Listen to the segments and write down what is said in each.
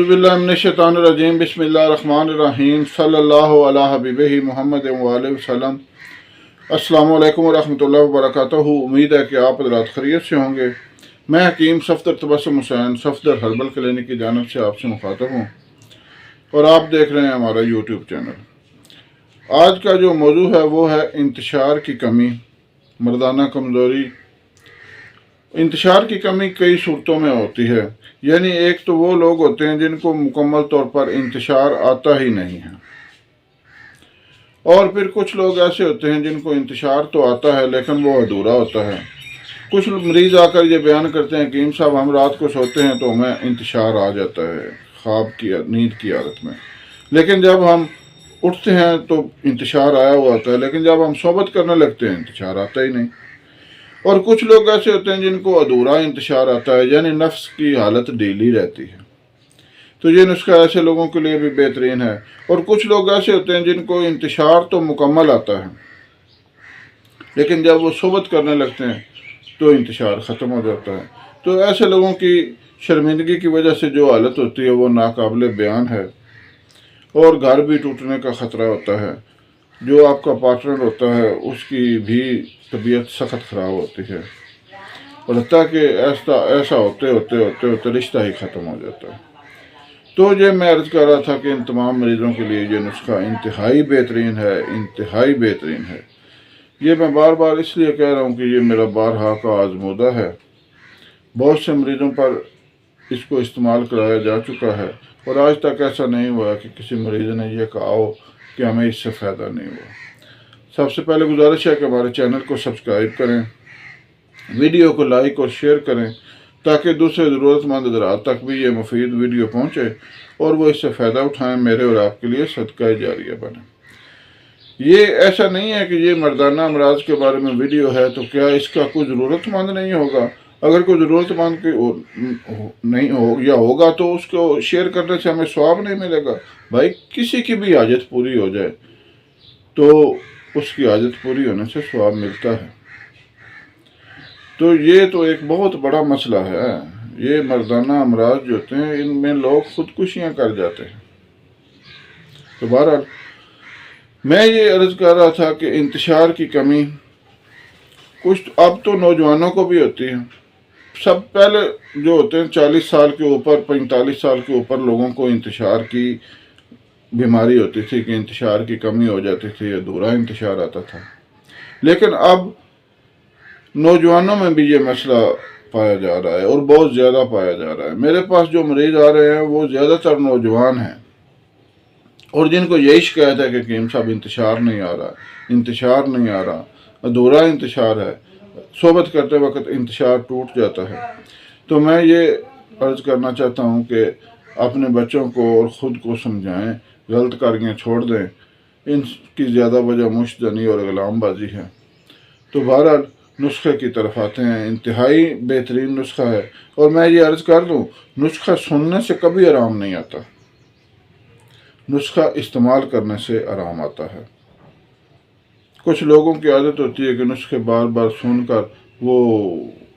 बिस्मिल्लाहिर्रहमानिर्रहीम बिस्मिल्लाहिर्रहमानिर्रहीम सल्लल्लाहु अला हबीबिही मोहम्मद वालेहि वसल्लम। अस्सलामु अलैकुम वरहमतुल्लाहि वबरकातुहू। उम्मीद है कि आप हज़रात खैरियत से होंगे। मैं हकीम सफदर तबस्सुम हुसैन सफदर हर्बल क्लिनिक की जानिब से आपसे मुखातब हूँ और आप देख रहे हैं हमारा यूट्यूब चैनल। आज का जो मौजू है वो है इंतशार की कमी, मर्दाना कमज़ोरी। इंतशार की कमी कई सूरतों में होती है, यानी एक तो वो लोग होते हैं जिनको मुकम्मल तौर पर इंतशार आता ही नहीं है, और फिर कुछ लोग ऐसे होते हैं जिनको इंतशार तो आता है लेकिन वो अधूरा होता है। कुछ मरीज़ आकर ये बयान करते हैं कि हकीम साहब हम रात को सोते हैं तो हमें इंतशार आ जाता है ख्वाब की नींद की हालत में, लेकिन जब हम उठते हैं तो इंतशार आया हुआ होता है, लेकिन जब हम सोबत करने लगते हैं इंतशार आता ही नहीं। और कुछ लोग ऐसे होते हैं जिनको अधूरा इंतशार आता है, यानी नफ्स की हालत ढीली रहती है। तो ये नुस्खा ऐसे लोगों के लिए भी बेहतरीन है। और कुछ लोग ऐसे होते हैं जिनको इंतशार तो मुकम्मल आता है, लेकिन जब वो सोबत करने लगते हैं तो इंतशार ख़त्म हो जाता है। तो ऐसे लोगों की शर्मिंदगी की वजह से जो हालत होती है वो नाकाबिले बयान है, और घर भी टूटने का ख़तरा होता है। जो आपका पार्टनर होता है उसकी भी तबीयत सख्त ख़राब होती है, और हत्ता कि ऐसा होते होते रिश्ता ही ख़त्म हो जाता है। तो ये मैं अर्ज़ कर रहा था कि इन तमाम मरीज़ों के लिए ये नुस्खा इंतहाई बेहतरीन है, इंतहाई बेहतरीन है। ये मैं बार बार इसलिए कह रहा हूँ कि ये मेरा बारहा का आज़मूदा है। बहुत से मरीज़ों पर इसको इस्तेमाल कराया जा चुका है, और आज तक ऐसा नहीं हुआ कि किसी मरीज़ ने यह कहा हो कि हमें इससे फ़ायदा नहीं हुआ। सबसे पहले गुजारिश है कि हमारे चैनल को सब्सक्राइब करें, वीडियो को लाइक और शेयर करें, ताकि दूसरे ज़रूरतमंद हज़रात तक भी ये मुफीद वीडियो पहुँचे और वो इससे फ़ायदा उठाएं, मेरे और आपके लिए सदका जारिया बने। ये ऐसा नहीं है कि ये मर्दाना अमराज के बारे में वीडियो है तो क्या इसका कोई ज़रूरतमंद नहीं होगा। अगर कोई ज़रूरतमंद नहीं हो या होगा तो उसको शेयर करने से हमें सवाब नहीं मिलेगा। भाई किसी की भी हाजत पूरी हो जाए तो उसकी हाजत पूरी होने से सवाब मिलता है। तो ये तो एक बहुत बड़ा मसला है। ये मर्दाना अमराज जो होते हैं इनमें लोग खुदकुशियाँ कर जाते हैं। तो बहरहाल मैं ये अर्ज़ कर रहा था कि इंतशार की कमी कुछ अब तो नौजवानों को भी होती है। सब पहले जो होते हैं 40 साल के ऊपर 45 साल के ऊपर लोगों को इंतशार की बीमारी होती थी कि इंतशार की कमी हो जाती थी, अधूरा इंतशार आता था। लेकिन अब नौजवानों में भी ये मसला पाया जा रहा है, और बहुत ज़्यादा पाया जा रहा है। मेरे पास जो मरीज़ आ रहे हैं वो ज़्यादातर नौजवान हैं, और जिनको यही शिकायत है कि हकीम साहब इंतशार नहीं आ रहा, इंतशार नहीं आ रहा, अधूरा इंतशार है, सोबत करते वक्त इंतशार टूट जाता है। तो मैं ये अर्ज़ करना चाहता हूँ कि अपने बच्चों को और ख़ुद को समझाएं, गलत कारियाँ छोड़ दें। इनकी ज़्यादा वजह मुश्तनी और ग़ुलामबाजी है। तो बहरहाल नुस्खे की तरफ आते हैं। इंतहाई बेहतरीन नुस्खा है, और मैं ये अर्ज़ कर दूँ नुस्खा सुनने से कभी आराम नहीं आता, नुस्खा इस्तेमाल करने से आराम आता है। कुछ लोगों की आदत होती है कि नुस्खे बार बार सुनकर वो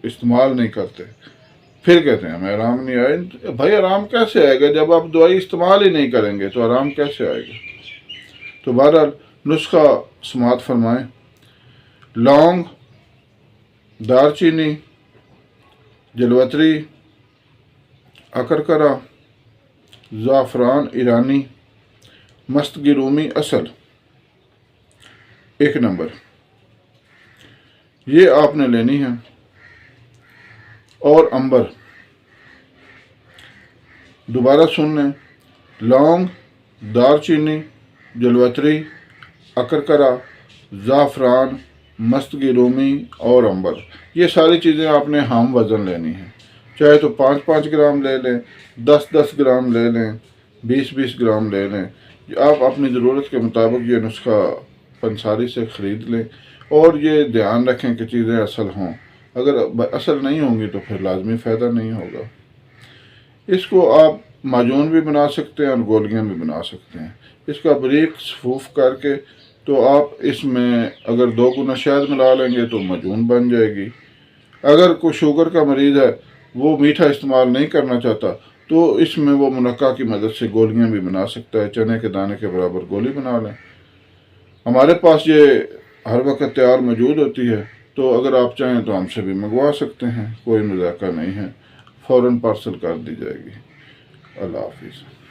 इस्तेमाल नहीं करते, फिर कहते हैं हमें आराम नहीं आया। भाई आराम कैसे आएगा जब आप दवाई इस्तेमाल ही नहीं करेंगे, तो आराम कैसे आएगा। तो बहरहाल नुस्खा समात फरमाएं। लौंग, दारचीनी, जलवतरी, अकरकरा, ज़ाफ़रान ईरानी, मस्तगी रूमी असल 1 नंबर, ये आपने लेनी है। और अंबर, दोबारा सुन लें, लौंग, दारचीनी, जलवतरी, अकरकरा, ज़ाफ़रान, मस्तगी रूमी और अंबर, ये सारी चीज़ें आपने हम वज़न लेनी है। चाहे तो 5-5 ग्राम ले लें, 10-10 ग्राम ले लें, 20-20 ग्राम ले लें। आप अपनी ज़रूरत के मुताबिक ये नुस्खा पंसारी से ख़रीद लें, और ये ध्यान रखें कि चीज़ें असल हों। अगर असल नहीं होंगी तो फिर लाजमी फ़ायदा नहीं होगा। इसको आप माजून भी बना सकते हैं और गोलियां भी बना सकते हैं। इसका बारीक सफूफ करके तो आप इसमें अगर 2 गुना शहद मिला लेंगे तो माजून बन जाएगी। अगर कोई शुगर का मरीज़ है वो मीठा इस्तेमाल नहीं करना चाहता, تو اس میں وہ منقع کی مدد سے گولیاں بھی بنا سکتا ہے، چنے کے دانے کے برابر گولی بنا لیں۔ ہمارے پاس یہ ہر وقت تیار موجود ہوتی ہے، تو اگر آپ چاہیں تو ہم سے بھی منگوا سکتے ہیں، کوئی مذاکرہ نہیں ہے، فوراً پارسل کر دی جائے گی۔ اللہ حافظ۔